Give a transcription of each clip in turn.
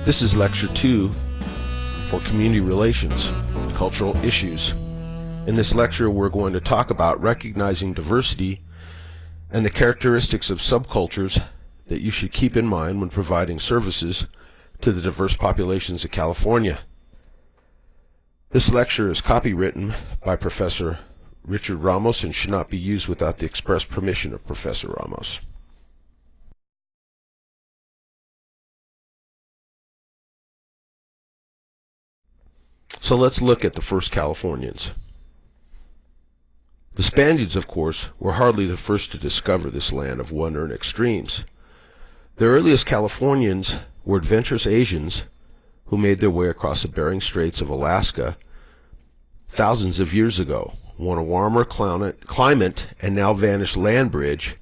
This is Lecture 2 for Community Relations, Cultural Issues. In this lecture, we're going to talk about recognizing diversity and the characteristics of subcultures that you should keep in mind when providing services to the diverse populations of California. This lecture is copywritten by Professor Richard Ramos and should not be used without the express permission of Professor Ramos. So let's look at the First Californians. The Spaniards, of course, were hardly the first to discover this land of wonder and extremes. The earliest Californians were adventurous Asians who made their way across the Bering Straits of Alaska thousands of years ago, when a warmer climate and now vanished land bridge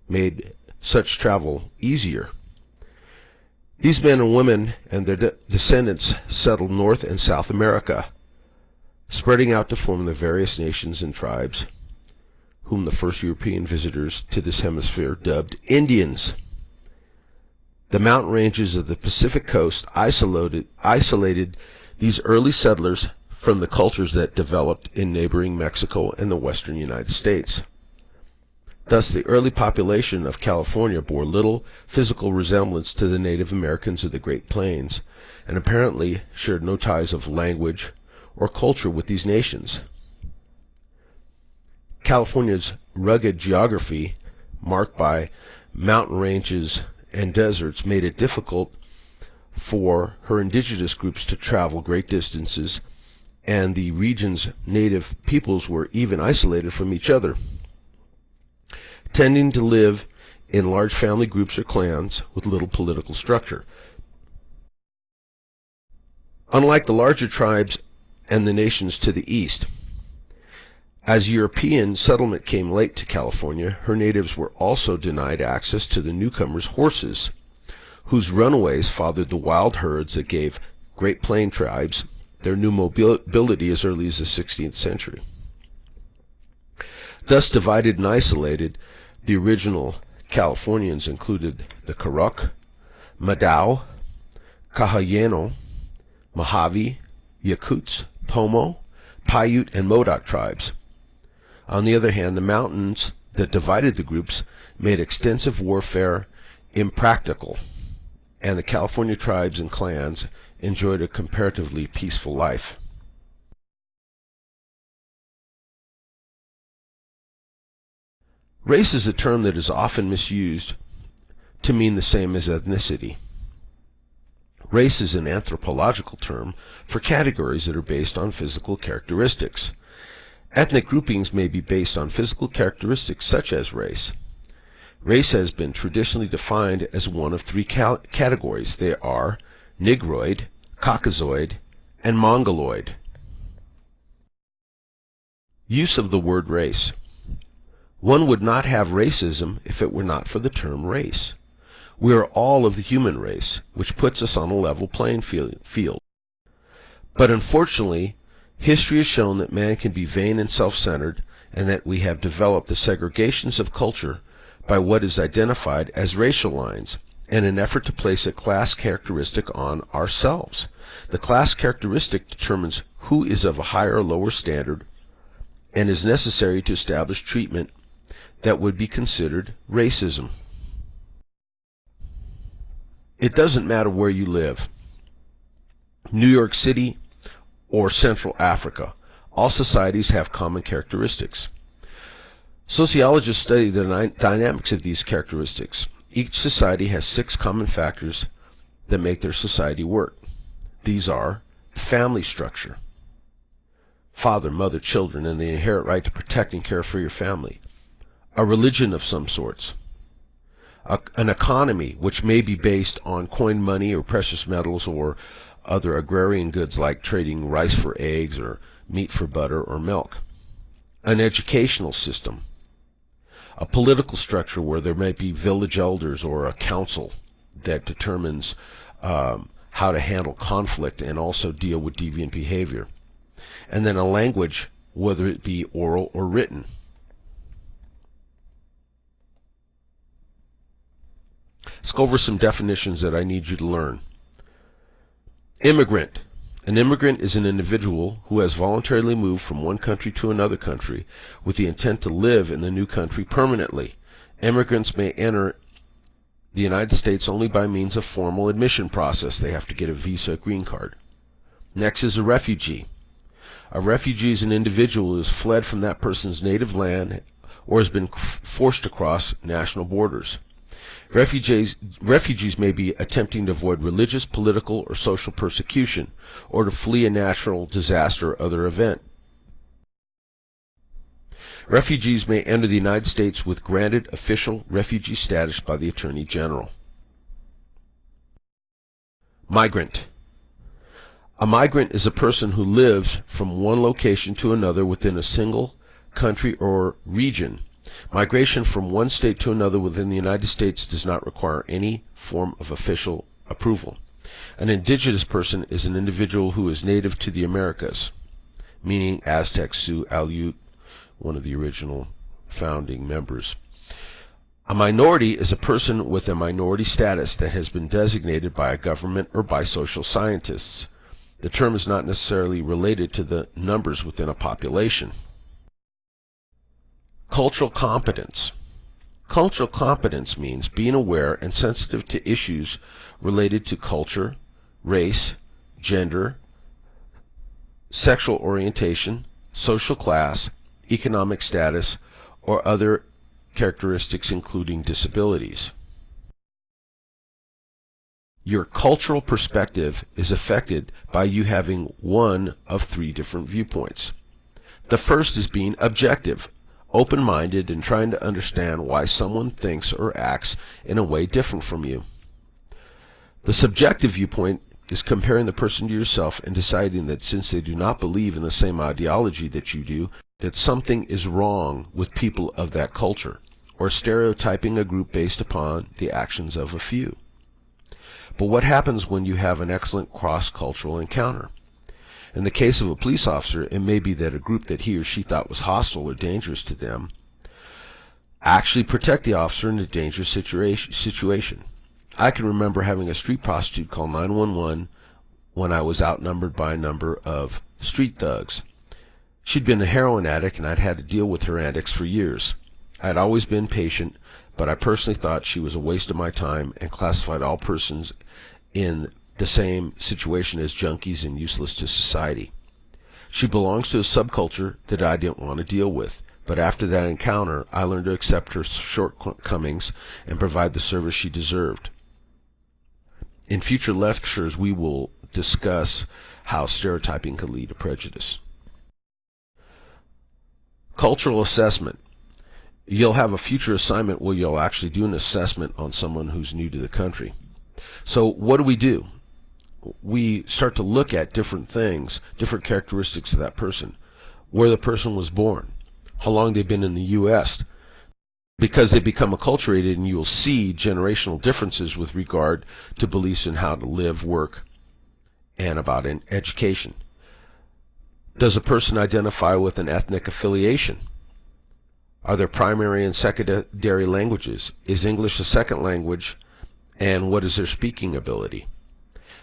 made such travel easier. These men and women and their descendants settled North and South America, spreading out to form the various nations and tribes, whom the first European visitors to this hemisphere dubbed Indians. The mountain ranges of the Pacific coast isolated these early settlers from the cultures that developed in neighboring Mexico and the western United States. Thus, the early population of California bore little physical resemblance to the Native Americans of the Great Plains, and apparently shared no ties of language or culture with these nations. California's rugged geography, marked by mountain ranges and deserts, made it difficult for her indigenous groups to travel great distances, and the region's native peoples were even isolated from each other, tending to live in large family groups or clans with little political structure. Unlike the larger tribes and the nations to the east, as European settlement came late to California, her natives were also denied access to the newcomers' horses, whose runaways fathered the wild herds that gave Great Plain tribes their new mobility as early as the 16th century. Thus divided and isolated, the original Californians included the Karuk, Madao, Kahayeno, Mojave, Yakuts, Pomo, Paiute, and Modoc tribes. On the other hand, the mountains that divided the groups made extensive warfare impractical, and the California tribes and clans enjoyed a comparatively peaceful life. Race is a term that is often misused to mean the same as ethnicity. Race is an anthropological term for categories that are based on physical characteristics. Ethnic groupings may be based on physical characteristics such as race. Race has been traditionally defined as one of three categories. They are Negroid, Caucasoid, and Mongoloid. Use of the word race. One would not have racism if it were not for the term race. We are all of the human race, which puts us on a level playing field. But unfortunately, history has shown that man can be vain and self-centered, and that we have developed the segregations of culture by what is identified as racial lines, in an effort to place a class characteristic on ourselves. The class characteristic determines who is of a higher or lower standard and is necessary to establish treatment that would be considered racism. It doesn't matter where you live, New York City or Central Africa, all societies have common characteristics. Sociologists study the dynamics of these characteristics. Each society has 6 common factors that make their society work. These are family structure, father, mother, children, and the inherent right to protect and care for your family. A religion of some sorts. An economy, which may be based on coined money or precious metals or other agrarian goods like trading rice for eggs or meat for butter or milk. An educational system. A political structure where there might be village elders or a council that determines how to handle conflict and also deal with deviant behavior. And then a language, whether it be oral or written. Let's go over some definitions that I need you to learn. Immigrant. An immigrant is an individual who has voluntarily moved from one country to another country with the intent to live in the new country permanently. Immigrants may enter the United States only by means of formal admission process. They have to get a visa, or green card. Next is a refugee. A refugee is an individual who has fled from that person's native land or has been forced to cross national borders. Refugees may be attempting to avoid religious, political, or social persecution, or to flee a natural disaster or other event. Refugees may enter the United States with granted official refugee status by the Attorney General. Migrant. A migrant is a person who lives from one location to another within a single country or region. Migration from one state to another within the United States does not require any form of official approval. An indigenous person is an individual who is native to the Americas, meaning Aztec, Sioux, Aleut, one of the original founding members. A minority is a person with a minority status that has been designated by a government or by social scientists. The term is not necessarily related to the numbers within a population. Cultural competence. Cultural competence means being aware and sensitive to issues related to culture, race, gender, sexual orientation, social class, economic status, or other characteristics including disabilities. Your cultural perspective is affected by you having one of three different viewpoints. The first is being objective, open-minded, and trying to understand why someone thinks or acts in a way different from you. The subjective viewpoint is comparing the person to yourself and deciding that since they do not believe in the same ideology that you do, that something is wrong with people of that culture, or stereotyping a group based upon the actions of a few. But what happens when you have an excellent cross-cultural encounter? In the case of a police officer, it may be that a group that he or she thought was hostile or dangerous to them actually protect the officer in a dangerous situation. I can remember having a street prostitute call 911 when I was outnumbered by a number of street thugs. She'd been a heroin addict, and I'd had to deal with her antics for years. I had always been patient, but I personally thought she was a waste of my time and classified all persons in the same situation as junkies and useless to society. She belongs to a subculture that I didn't want to deal with, but after that encounter, I learned to accept her shortcomings and provide the service she deserved. In future lectures, we will discuss how stereotyping can lead to prejudice. Cultural assessment. You'll have a future assignment where you'll actually do an assessment on someone who's new to the country. So what do? We start to look at different things, different characteristics of that person, where the person was born, how long they've been in the U.S., because they become acculturated, and you'll see generational differences with regard to beliefs in how to live, work, and about education. Does a person identify with an ethnic affiliation? Are there primary and secondary languages? Is English a second language? And what is their speaking ability?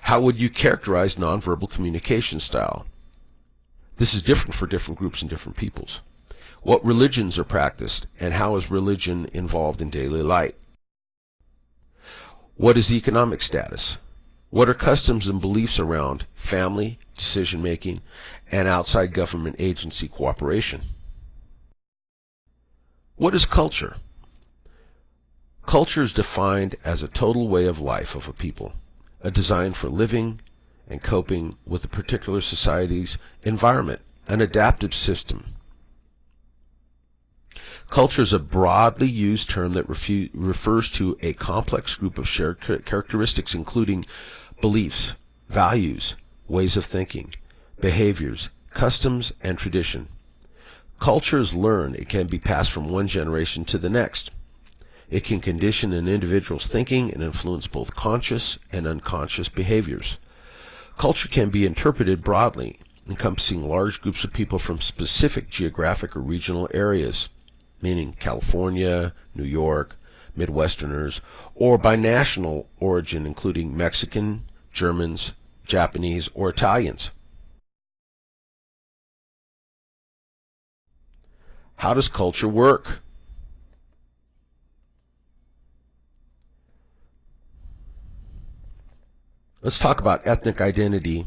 How would you characterize nonverbal communication style? This is different for different groups and different peoples. What religions are practiced, and how is religion involved in daily life? What is economic status? What are customs and beliefs around family, decision-making, and outside government agency cooperation? What is culture? Culture is defined as a total way of life of a people, a design for living and coping with a particular society's environment, an adaptive system. Culture is a broadly used term that refers to a complex group of shared characteristics including beliefs, values, ways of thinking, behaviors, customs, and tradition. Culture is learned. It can be passed from one generation to the next. It can condition an individual's thinking and influence both conscious and unconscious behaviors. Culture can be interpreted broadly, encompassing large groups of people from specific geographic or regional areas, meaning California, New York, Midwesterners, or by national origin, including Mexican, Germans, Japanese, or Italians. How does culture work? Let's talk about ethnic identity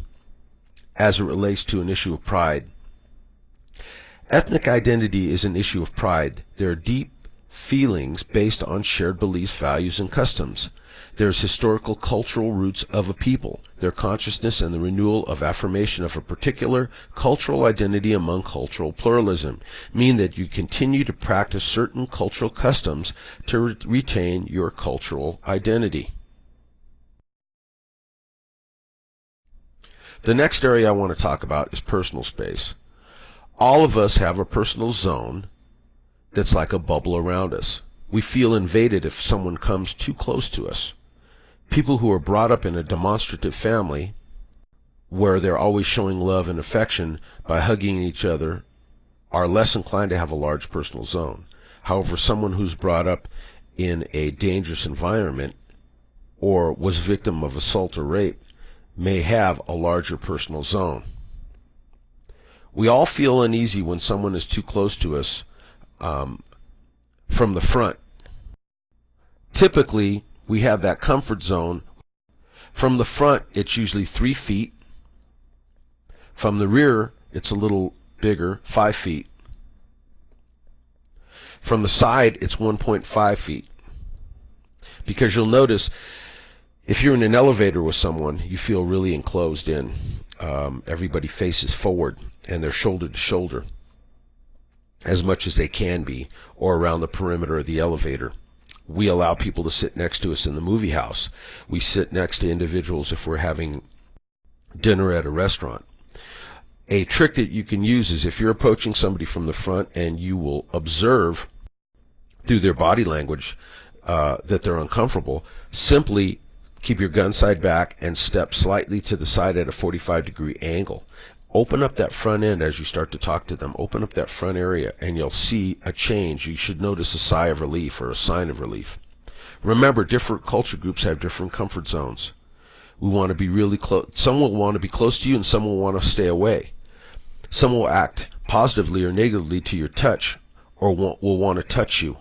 as it relates to an issue of pride. Ethnic identity is an issue of pride. There are deep feelings based on shared beliefs, values, and customs. There's historical cultural roots of a people, their consciousness, and the renewal of affirmation of a particular cultural identity among cultural pluralism mean that you continue to practice certain cultural customs to retain your cultural identity. The next area I want to talk about is personal space. All of us have a personal zone that's like a bubble around us. We feel invaded if someone comes too close to us. People who are brought up in a demonstrative family, where they're always showing love and affection by hugging each other, are less inclined to have a large personal zone. However, someone who's brought up in a dangerous environment or was victim of assault or rape may have a larger personal zone. We all feel uneasy when someone is too close to us from the front. Typically, we have that comfort zone. From the front, it's usually 3 feet. From the rear, it's a little bigger, 5 feet. From the side, it's 1.5 feet. Because you'll notice, if you're in an elevator with someone, you feel really enclosed in. Everybody faces forward, and they're shoulder to shoulder, as much as they can be, or around the perimeter of the elevator. We allow people to sit next to us in the movie house. We sit next to individuals if we're having dinner at a restaurant. A trick that you can use is if you're approaching somebody from the front and you will observe through their body language that they're uncomfortable, simply keep your gun side back and step slightly to the side at a 45-degree angle. Open up that front end as you start to talk to them. Open up that front area and you'll see a change. You should notice a sigh of relief or a sign of relief. Remember, different culture groups have different comfort zones. We want to be really close. Some will want to be close to you and some will want to stay away. Some will act positively or negatively to your touch or will want to touch you.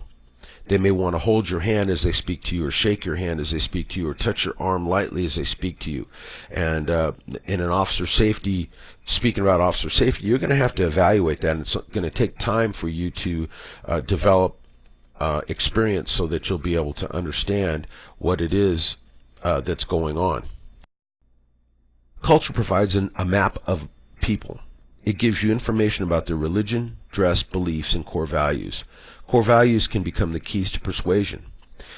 They may want to hold your hand as they speak to you, or shake your hand as they speak to you, or touch your arm lightly as they speak to you. And in an officer safety, speaking about officer safety, you're going to have to evaluate that, and it's going to take time for you to develop experience so that you'll be able to understand what it is that's going on. Culture provides a map of people. It gives you information about their religion, dress, beliefs, and core values. Core values can become the keys to persuasion.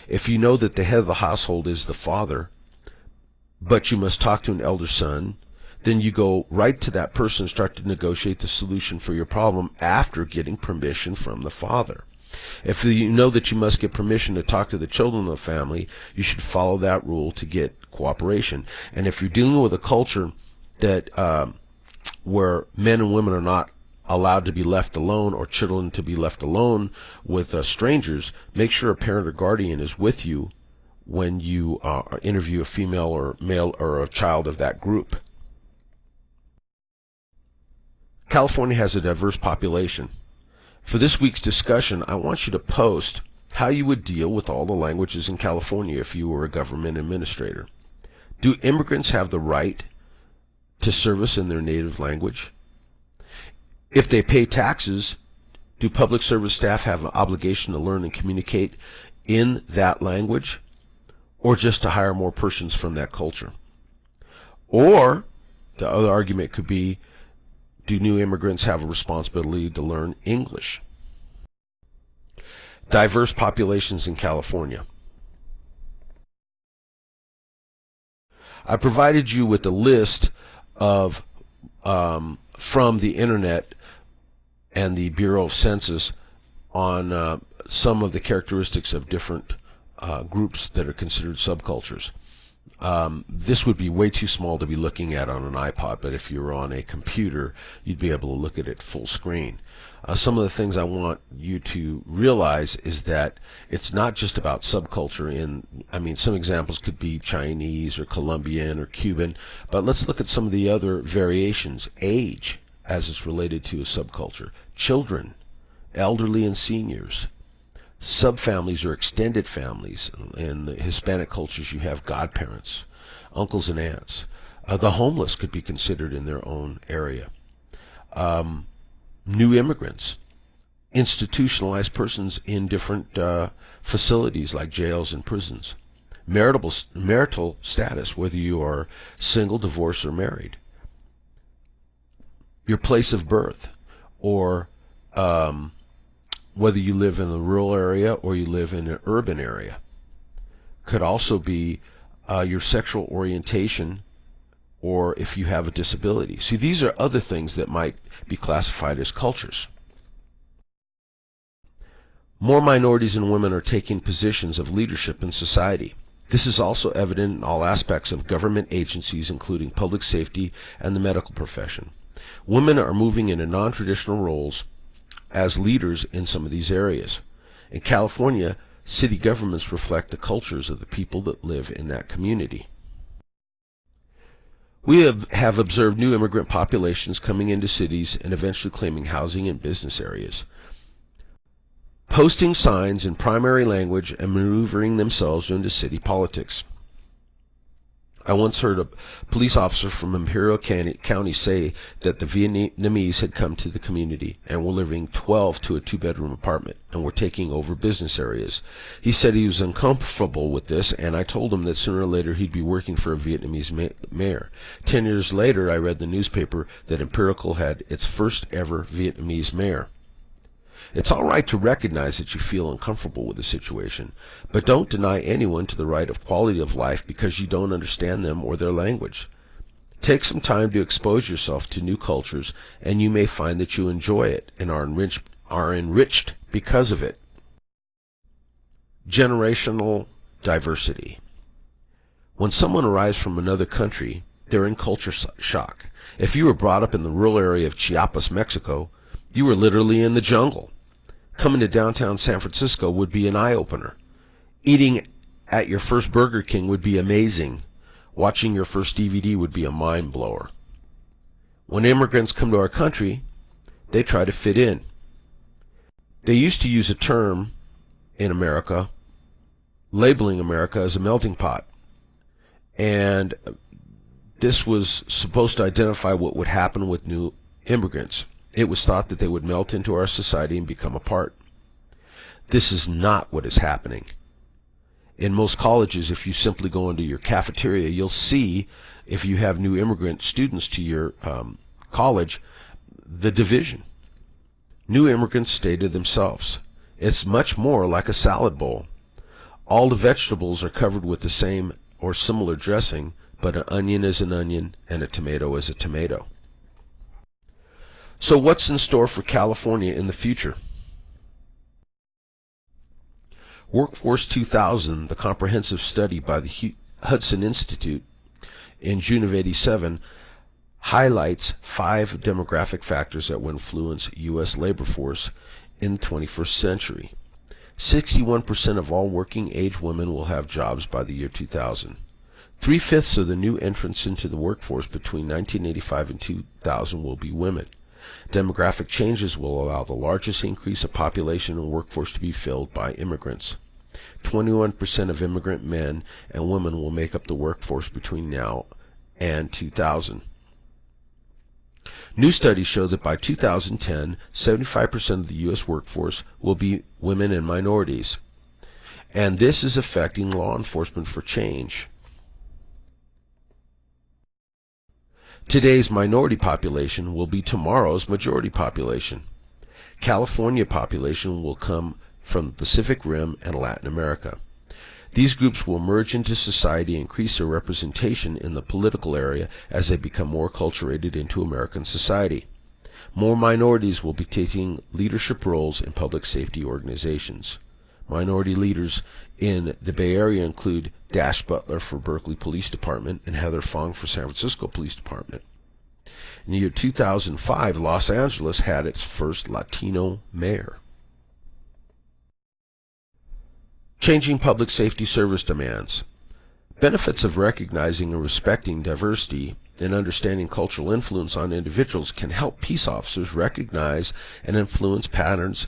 If you know that the head of the household is the father, but you must talk to an elder son, then you go right to that person and start to negotiate the solution for your problem after getting permission from the father. If you know that you must get permission to talk to the children of the family, you should follow that rule to get cooperation. And if you're dealing with a culture that where men and women are not allowed to be left alone, or children to be left alone with strangers, make sure a parent or guardian is with you when you interview a female or male or a child of that group. California has a diverse population. For this week's discussion, I want you to post how you would deal with all the languages in California if you were a government administrator. Do immigrants have the right to service in their native language? If they pay taxes, do public service staff have an obligation to learn and communicate in that language, or just to hire more persons from that culture? Or the other argument could be, do new immigrants have a responsibility to learn English? Diverse populations in California. I provided you with a list of from the internet and the Bureau of Census on some of the characteristics of different groups that are considered subcultures. This would be way too small to be looking at on an iPod, but if you were on a computer, you'd be able to look at it full screen. Some of the things I want you to realize is that it's not just about subculture. Some examples could be Chinese or Colombian or Cuban, but let's look at some of the other variations. Age, as it's related to a subculture. Children, elderly and seniors. Subfamilies or extended families. In the Hispanic cultures, you have godparents, uncles and aunts. The homeless could be considered in their own area. New immigrants, institutionalized persons in different facilities like jails and prisons. Marital status, whether you are single, divorced, or married. Your place of birth, or whether you live in a rural area or you live in an urban area. Could also be your sexual orientation, or if you have a disability. See, these are other things that might be classified as cultures. More minorities and women are taking positions of leadership in society. This is also evident in all aspects of government agencies, including public safety and the medical profession. Women are moving into non-traditional roles as leaders in some of these areas. In California, city governments reflect the cultures of the people that live in that community. We have observed new immigrant populations coming into cities and eventually claiming housing and business areas, posting signs in primary language and maneuvering themselves into city politics. I once heard a police officer from Imperial County say that the Vietnamese had come to the community and were living 12 to a 2-bedroom apartment and were taking over business areas. He said he was uncomfortable with this, and I told him that sooner or later he'd be working for a Vietnamese mayor. 10 years later, I read in the newspaper that Imperial had its first ever Vietnamese mayor. It's all right to recognize that you feel uncomfortable with the situation, but don't deny anyone to the right of quality of life because you don't understand them or their language. Take some time to expose yourself to new cultures, and you may find that you enjoy it and are enriched because of it. Generational diversity. When someone arrives from another country, they're in culture shock. If you were brought up in the rural area of Chiapas, Mexico, you were literally in the jungle. Coming to downtown San Francisco would be an eye-opener. Eating at your first Burger King would be amazing. Watching your first DVD would be a mind-blower. When immigrants come to our country, they try to fit in. They used to use a term in America, labeling America as a melting pot. And this was supposed to identify what would happen with new immigrants. It was thought that they would melt into our society and become a part. This is not what is happening. In most colleges, if you simply go into your cafeteria, you'll see, if you have new immigrant students to your college, the division. New immigrants stay to themselves. It's much more like a salad bowl. All the vegetables are covered with the same or similar dressing, but an onion is an onion and a tomato is a tomato. So what's in store for California in the future? Workforce 2000, the comprehensive study by the Hudson Institute in June of '87, highlights 5 demographic factors that will influence U.S. labor force in the 21st century. 61% of all working-age women will have jobs by the year 2000. 3/5 of the new entrants into the workforce between 1985 and 2000 will be women. Demographic changes will allow the largest increase of population and workforce to be filled by immigrants. 21% of immigrant men and women will make up the workforce between now and 2000. New studies show that by 2010, 75% of the U.S. workforce will be women and minorities. And this is affecting law enforcement for change. Today's minority population will be tomorrow's majority population. California population will come from the Pacific Rim and Latin America. These groups will merge into society and increase their representation in the political area as they become more acculturated into American society. More minorities will be taking leadership roles in public safety organizations. Minority leaders in the Bay Area include Dash Butler for Berkeley Police Department and Heather Fong for San Francisco Police Department. In the year 2005, Los Angeles had its first Latino mayor. Changing public safety service demands. Benefits of recognizing and respecting diversity and understanding cultural influence on individuals can help peace officers recognize and influence patterns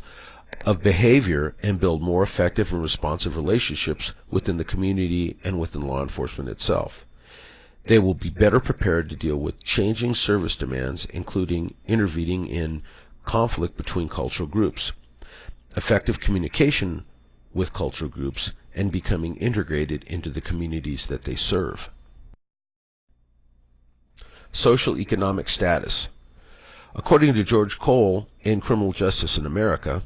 of behavior and build more effective and responsive relationships within the community and within law enforcement itself. They will be better prepared to deal with changing service demands, including intervening in conflict between cultural groups, effective communication with cultural groups, and becoming integrated into the communities that they serve. Social economic status. According to George Cole in Criminal Justice in America,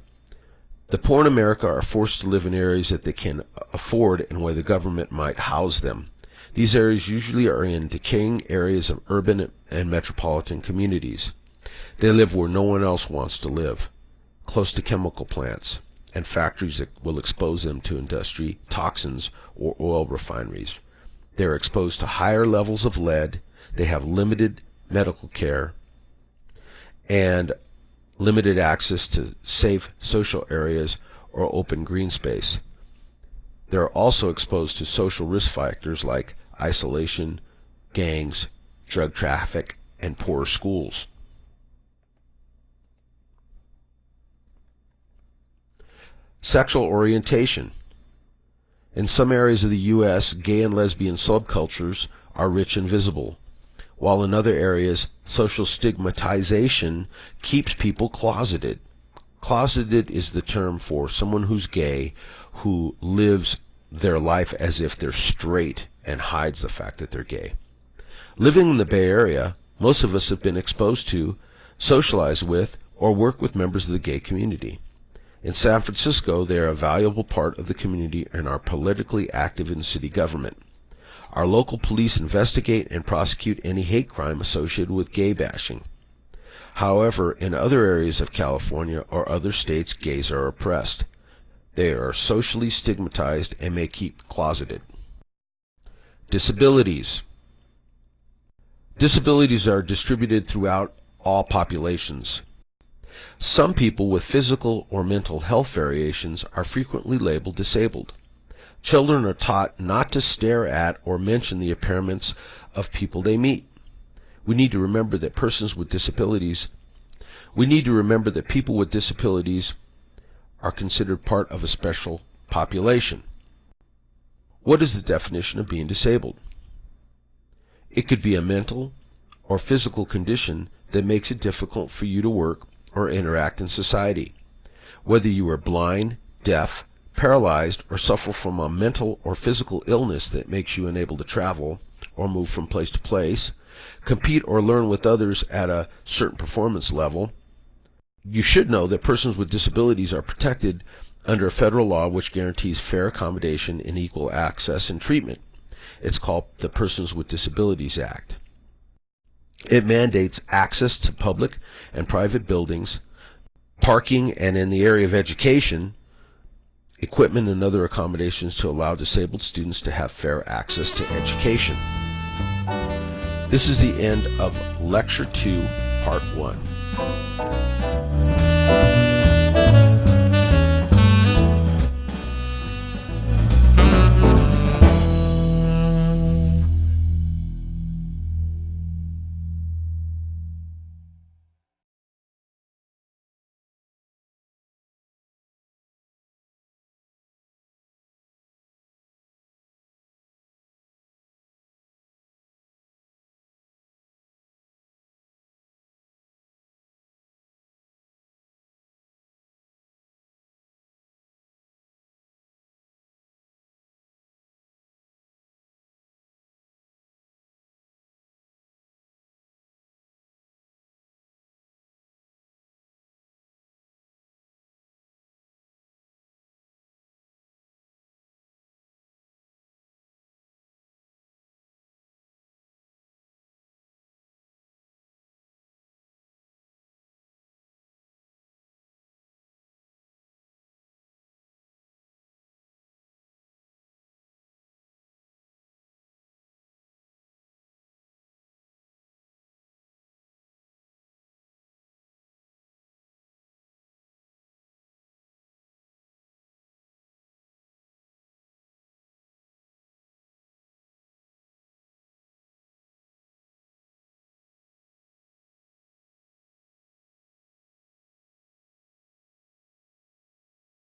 the poor in America are forced to live in areas that they can afford and where the government might house them. These areas usually are in decaying areas of urban and metropolitan communities. They live where no one else wants to live, close to chemical plants and factories that will expose them to industry, toxins, or oil refineries. They are exposed to higher levels of lead. They have limited medical care and limited access to safe social areas or open green space. They are also exposed to social risk factors like isolation, gangs, drug traffic, and poor schools. Sexual orientation. In some areas of the U.S., gay and lesbian subcultures are rich and visible, while in other areas, social stigmatization keeps people closeted. Closeted is the term for someone who's gay, who lives their life as if they're straight and hides the fact that they're gay. Living in the Bay Area, most of us have been exposed to, socialized with, or work with members of the gay community. In San Francisco, they are a valuable part of the community and are politically active in city government. Our local police investigate and prosecute any hate crime associated with gay bashing. However, in other areas of California or other states, gays are oppressed. They are socially stigmatized and may keep closeted. Disabilities. Disabilities are distributed throughout all populations. Some people with physical or mental health variations are frequently labeled disabled. Children are taught not to stare at or mention the impairments of people they meet. We need to remember that people with disabilities are considered part of a special population. What is the definition of being disabled? It could be a mental or physical condition that makes it difficult for you to work or interact in society. Whether you are blind, deaf, paralyzed, or suffer from a mental or physical illness that makes you unable to travel or move from place to place, compete or learn with others at a certain performance level, you should know that persons with disabilities are protected under a federal law which guarantees fair accommodation and equal access and treatment. It's called the Persons with Disabilities Act. It mandates access to public and private buildings, parking, and in the area of education, equipment and other accommodations to allow disabled students to have fair access to education. This is the end of Lecture 2, Part 1.